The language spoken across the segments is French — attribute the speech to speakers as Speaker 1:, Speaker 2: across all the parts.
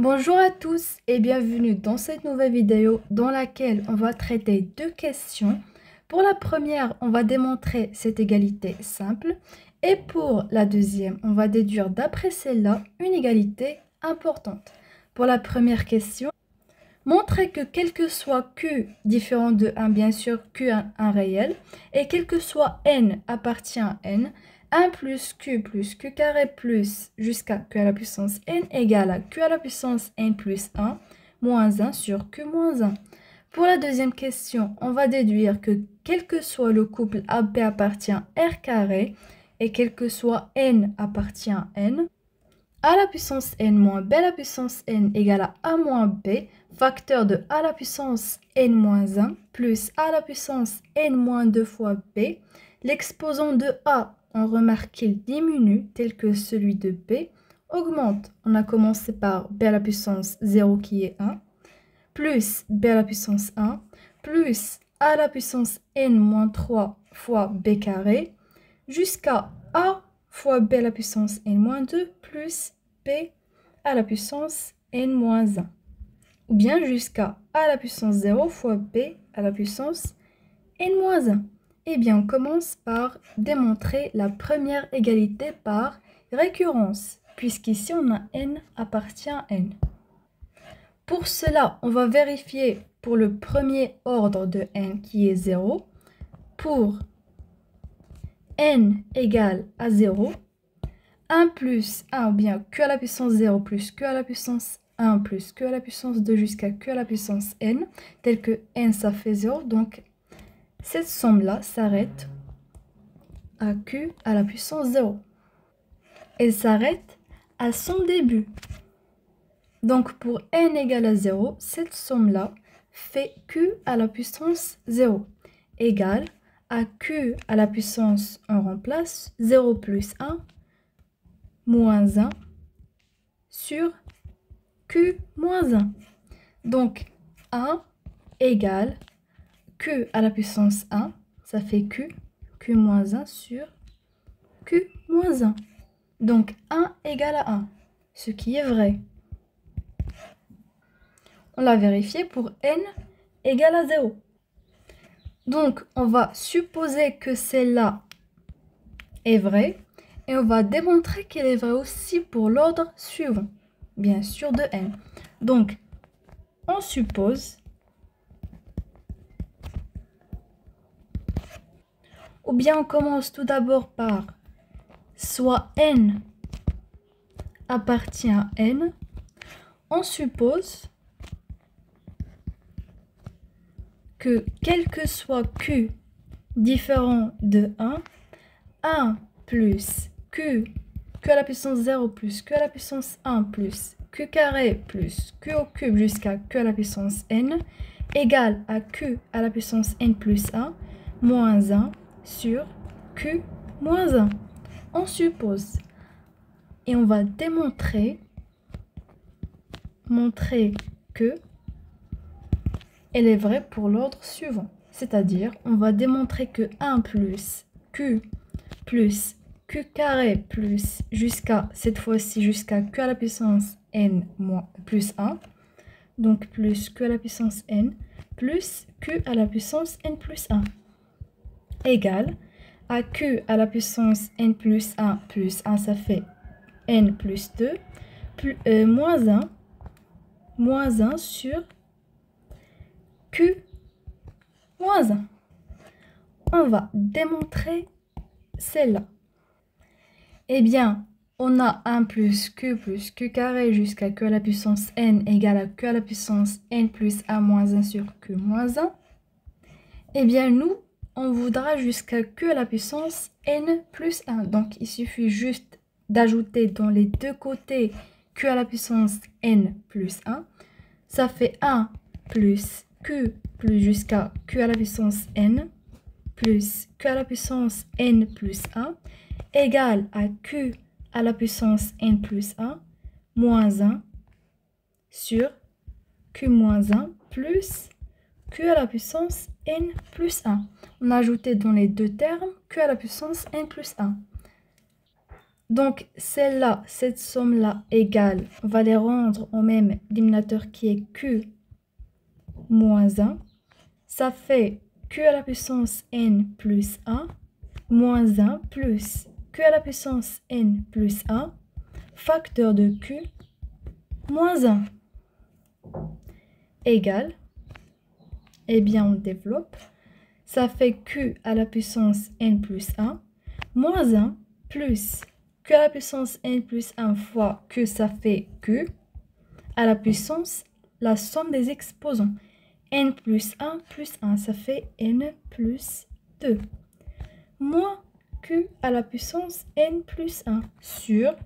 Speaker 1: Bonjour à tous et bienvenue dans cette nouvelle vidéo dans laquelle on va traiter deux questions. Pour la première, on va démontrer cette égalité simple et pour la deuxième, on va déduire d'après celle-là une égalité importante. Pour la première question, montrer que quel que soit Q différent de 1, bien sûr Q est un réel, et quel que soit N appartient à N, 1 plus Q carré plus jusqu'à Q à la puissance N égale à Q à la puissance N plus 1 moins 1 sur Q moins 1. Pour la deuxième question, on va déduire que quel que soit le couple AB appartient à R carré et quel que soit N appartient à N, a la puissance n moins b à la puissance n égale à a moins b, facteur de a à la puissance n moins 1 plus a à la puissance n moins 2 fois b. L'exposant de a, on remarque qu'il diminue tel que celui de b, augmente. On a commencé par b à la puissance 0 qui est 1, plus b à la puissance 1, plus a à la puissance n moins 3 fois b carré, jusqu'à a fois b à la puissance n-2 plus b à la puissance n-1. Ou bien jusqu'à a à la puissance 0 fois b à la puissance n-1. Eh bien, on commence par démontrer la première égalité par récurrence, puisqu'ici on a n appartient à n. Pour cela, on va vérifier pour le premier ordre de n qui est 0. Pour n égale à 0, 1 plus 1 ou bien q à la puissance 0 plus q à la puissance 1 plus q à la puissance 2 jusqu'à q à la puissance n, tel que n ça fait 0, donc cette somme-là s'arrête à q à la puissance 0. Elle s'arrête à son début. Donc pour n égale à 0, cette somme-là fait q à la puissance 0 égale à q à la puissance, on remplace 0 plus 1 moins 1 sur q moins 1. Donc 1 égale q à la puissance 1, ça fait q moins 1 sur q moins 1. Donc 1 égale à 1, ce qui est vrai. On l'a vérifié pour n égale à 0. Donc, on va supposer que celle-là est vraie et on va démontrer qu'elle est vraie aussi pour l'ordre suivant, bien sûr de n. Donc, on suppose, ou bien on commence tout d'abord par soit n appartient à n, on suppose que quel que soit q différent de 1 plus q à la puissance 0 plus q à la puissance 1 plus q carré plus q au cube jusqu'à q à la puissance n égale à q à la puissance n plus 1 moins 1 sur q moins 1. On suppose et on va démontrer que elle est vraie pour l'ordre suivant. C'est-à-dire, on va démontrer que 1 plus q carré plus jusqu'à, cette fois-ci, jusqu'à q à la puissance n plus 1. Donc, plus q à la puissance n plus q à la puissance n plus 1 égale à q à la puissance n plus 1, ça fait n plus 2, moins 1 sur q moins 1. On va démontrer celle-là. Eh bien, on a 1 plus q carré jusqu'à q à la puissance n égale à q à la puissance n plus 1 moins 1 sur q moins 1. Eh bien, nous, on voudra jusqu'à q à la puissance n plus 1. Donc, il suffit juste d'ajouter dans les deux côtés q à la puissance n plus 1. Ça fait 1 plus q plus jusqu'à q à la puissance n plus q à la puissance n plus 1 égale à q à la puissance n plus 1 moins 1 sur q moins 1 plus q à la puissance n plus 1. On a ajouté dans les deux termes q à la puissance n plus 1. Donc, celle-là, cette somme-là égale, on va les rendre au même dénominateur qui est q moins 1. Ça fait q à la puissance n plus 1 moins 1 plus q à la puissance n plus 1 facteur de q moins 1 égale, eh bien on développe, ça fait q à la puissance n plus 1 moins 1 plus q à la puissance n plus 1 fois q, ça fait q à la puissance, la somme des exposants. N plus 1, ça fait n plus 2. Moins q à la puissance n plus 1 sur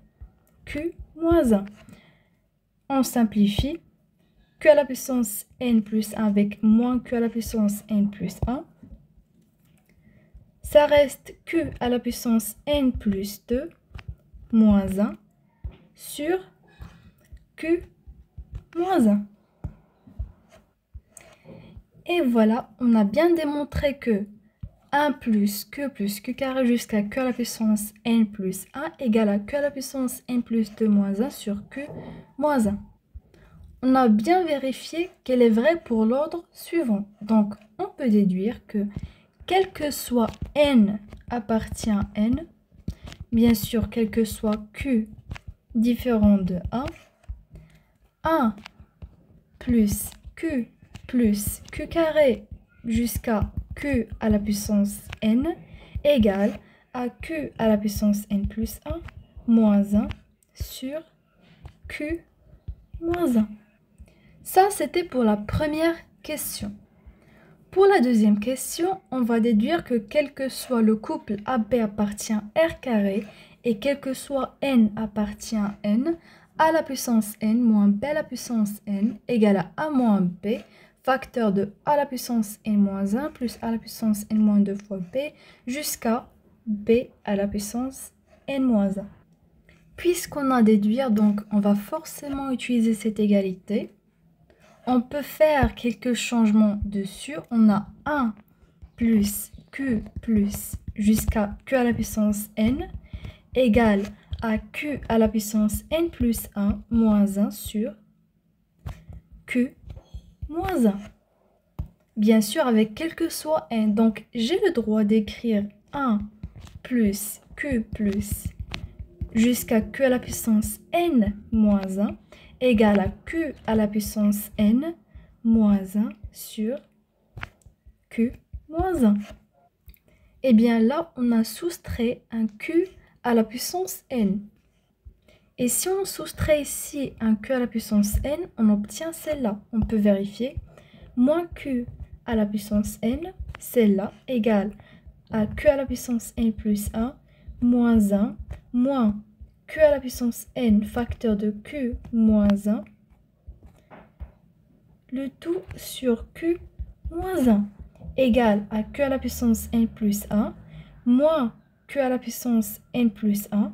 Speaker 1: q moins 1. On simplifie. Q à la puissance n plus 1 avec moins q à la puissance n plus 1. Ça reste q à la puissance n plus 2 moins 1 sur q moins 1. Et voilà, on a bien démontré que 1 plus q carré jusqu'à q à la puissance n plus 1 égale à q à la puissance n plus 2 moins 1 sur q moins 1. On a bien vérifié qu'elle est vraie pour l'ordre suivant. Donc, on peut déduire que quel que soit n appartient à n, bien sûr, quel que soit q différent de 1 plus q carré jusqu'à q à la puissance n égale à q à la puissance n plus 1 moins 1 sur q moins 1. Ça, c'était pour la première question. Pour la deuxième question, on va déduire que quel que soit le couple AB appartient à R carré et quel que soit n appartient à n, a la puissance n moins b à la puissance n égale à a moins b, facteur de a à la puissance n moins 1 plus a à la puissance n moins 2 fois b jusqu'à b à la puissance n moins 1. Puisqu'on a déduire, donc on va forcément utiliser cette égalité. On peut faire quelques changements dessus. On a 1 plus q plus jusqu'à q à la puissance n égale à q à la puissance n plus 1 moins 1 sur q moins 1. Bien sûr, avec quel que soit n. Donc, j'ai le droit d'écrire 1 plus q plus jusqu'à q à la puissance n moins 1 égale à q à la puissance n moins 1 sur q moins 1. Et bien là, on a soustrait un q à la puissance n. Et si on soustrait ici un q à la puissance n, on obtient celle-là. On peut vérifier. Moins q à la puissance n, celle-là, égale à q à la puissance n plus 1, moins 1, moins q à la puissance n facteur de q moins 1, le tout sur q moins 1, égale à q à la puissance n plus 1, moins q à la puissance n plus 1,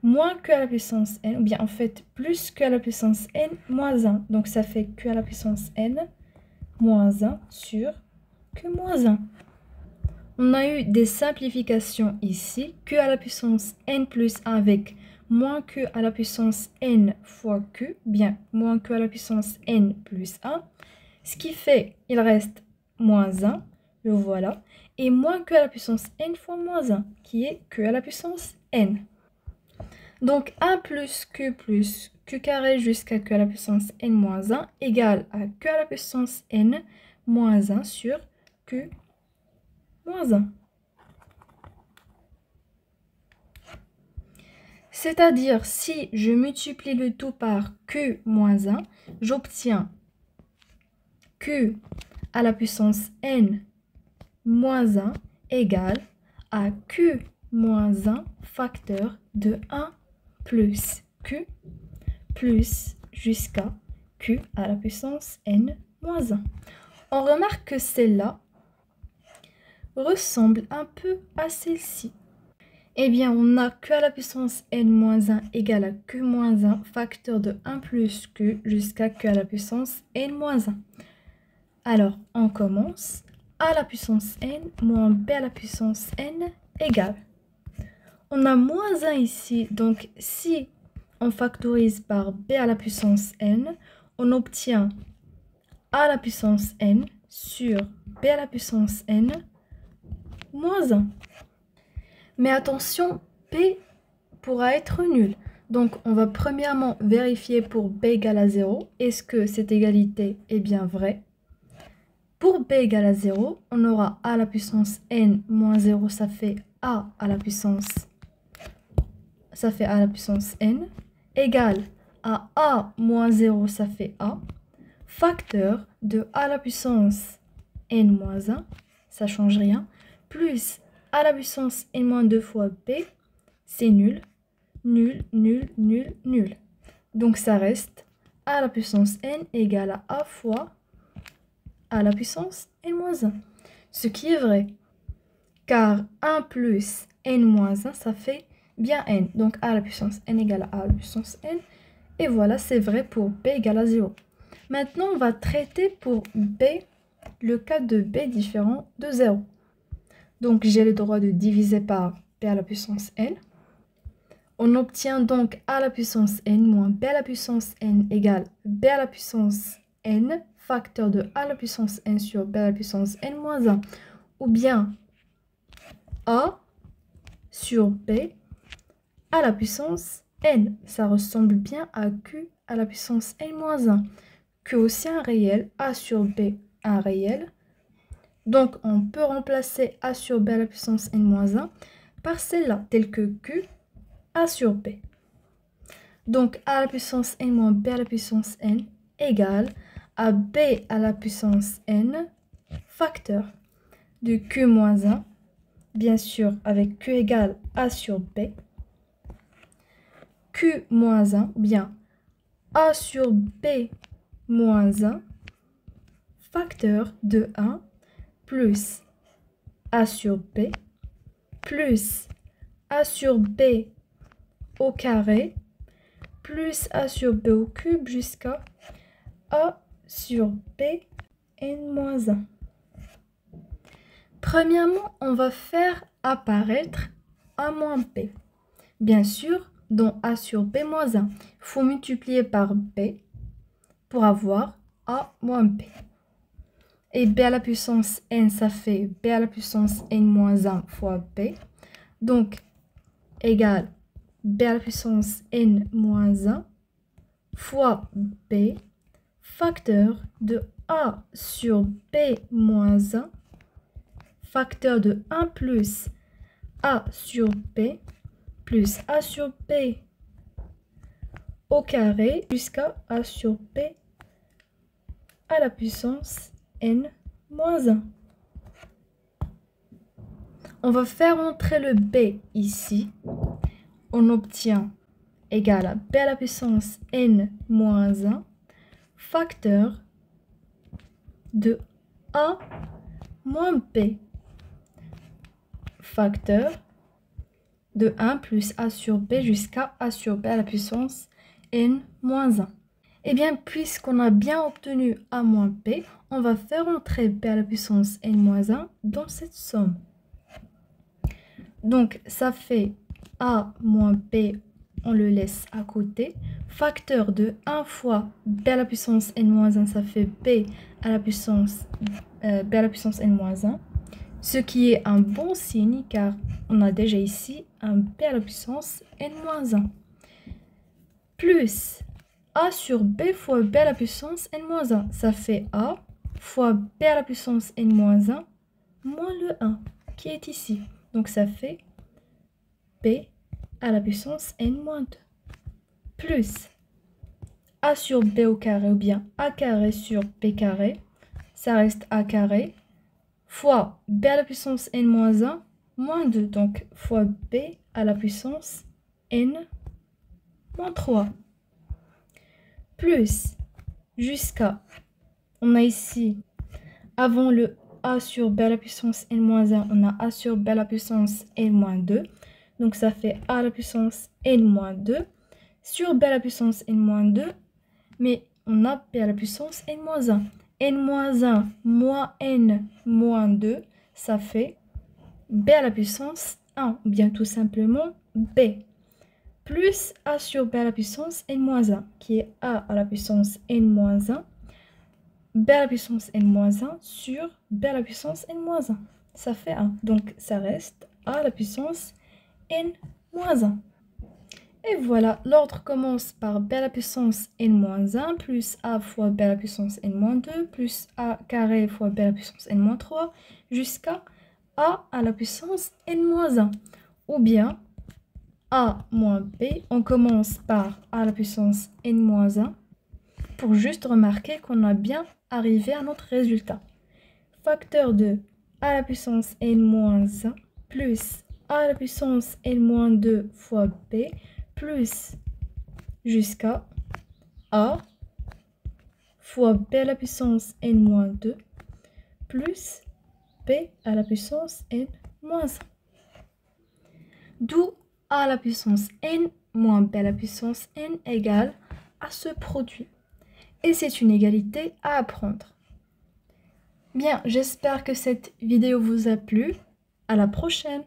Speaker 1: moins q à la puissance n, ou bien en fait plus q à la puissance n moins 1. Donc ça fait q à la puissance n moins 1 sur q moins 1. On a eu des simplifications ici. Q à la puissance n plus 1 avec moins q à la puissance n fois q, bien moins q à la puissance n plus 1. Ce qui fait, il reste moins 1, le voilà, et moins q à la puissance n fois moins 1, qui est q à la puissance n. Donc 1 plus q carré jusqu'à q à la puissance n moins 1 égale à q à la puissance n moins 1 sur q moins 1. C'est-à-dire, si je multiplie le tout par q moins 1, j'obtiens q à la puissance n moins 1 égale à q moins 1 facteur de 1 plus q plus jusqu'à q à la puissance n moins 1. On remarque que celle-là ressemble un peu à celle-ci. Eh bien, on a q à la puissance n-1 égale à q-1 facteur de 1 plus q jusqu'à q à la puissance n-1. Alors, on commence. A à la puissance n moins b à la puissance n égale. On a moins 1 ici, donc si on factorise par b à la puissance n, on obtient a à la puissance n sur b à la puissance n moins 1. Mais attention, p pourra être nul. Donc, on va premièrement vérifier pour b égale à 0. Est-ce que cette égalité est bien vraie? Pour b égale à 0, on aura a à la puissance n moins 0, ça fait a à la puissance n, égale à a moins 0, ça fait a, facteur de a à la puissance n moins 1, ça change rien, plus a à la puissance n moins 2 fois b, c'est nul, nul, nul, nul, nul. Donc ça reste a à la puissance n égale à a fois a à la puissance n moins 1. Ce qui est vrai, car 1 plus n moins 1, ça fait bien n. Donc a à la puissance n égale à la puissance n. Et voilà, c'est vrai pour b égale à 0. Maintenant, on va traiter pour b le cas de b différent de 0. Donc j'ai le droit de diviser par b à la puissance n. On obtient donc a à la puissance n moins b à la puissance n égale b à la puissance n, facteur de a à la puissance n sur b à la puissance n moins 1. Ou bien a sur b à la puissance n. Ça ressemble bien à q à la puissance n moins 1. Q aussi un réel, a sur b un réel. Donc on peut remplacer a sur b à la puissance n moins 1 par celle-là, telle que q a sur b. Donc a à la puissance n moins b à la puissance n égale à b à la puissance n facteur de q moins 1, bien sûr avec q égale a sur b, q moins 1, ou bien a sur b moins 1, facteur de 1, plus a sur b, plus a sur b au carré, plus a sur b au cube jusqu'à a sur b n moins 1. Premièrement, on va faire apparaître a moins b. Bien sûr, dans a sur b moins 1, il faut multiplier par b pour avoir a moins b. Et b à la puissance n, ça fait b à la puissance n moins 1 fois b. Donc, égale b à la puissance n moins 1 fois b, facteur de a sur b moins 1, facteur de 1 plus a sur b, plus a sur b au carré jusqu'à a sur b à la puissance n moins 1. On va faire entrer le b ici. On obtient égal à b à la puissance n moins 1, facteur de a moins b, facteur de 1 plus a sur b jusqu'à a sur b à la puissance n moins 1. Eh bien, puisqu'on a bien obtenu a moins b, on va faire entrer b à la puissance n moins 1 dans cette somme. Donc, ça fait a moins b, on le laisse à côté. Facteur de 1 fois b à la puissance n moins 1, ça fait b à la puissance n moins 1. Ce qui est un bon signe car on a déjà ici un b à la puissance n moins 1. Plus a sur b fois b à la puissance n moins 1. Ça fait a fois b à la puissance n moins 1 moins le 1 qui est ici. Donc ça fait b à la puissance n moins 2. Plus a sur b au carré ou bien a carré sur b carré. Ça reste a carré fois b à la puissance n moins 1 moins 2. Donc fois b à la puissance n moins 3. Plus jusqu'à, on a ici, avant le a sur b à la puissance n moins 1, on a a sur b à la puissance n moins 2. Donc ça fait a à la puissance n moins 2 sur b à la puissance n moins 2. Mais on a b à la puissance n moins 1. n moins 1 moins n moins 2, ça fait b à la puissance 1. Ou bien tout simplement b plus a sur b à la puissance n-1, qui est a à la puissance n-1, b à la puissance n-1 sur b à la puissance n-1. Ça fait 1. Donc, ça reste a à la puissance n-1. Et voilà, l'ordre commence par b à la puissance n-1 plus a fois b à la puissance n-2 plus a carré fois b à la puissance n-3 jusqu'à a à la puissance n-1. Ou bien a moins b, on commence par a à la puissance n-1 pour juste remarquer qu'on a bien arrivé à notre résultat. Facteur de a à la puissance n-1 plus a à la puissance n-2 fois b plus jusqu'à a fois b à la puissance n-2 plus b à la puissance n-1. D'où a à la puissance n moins b à la puissance n égale à ce produit. Et c'est une égalité à apprendre. Bien, j'espère que cette vidéo vous a plu. À la prochaine!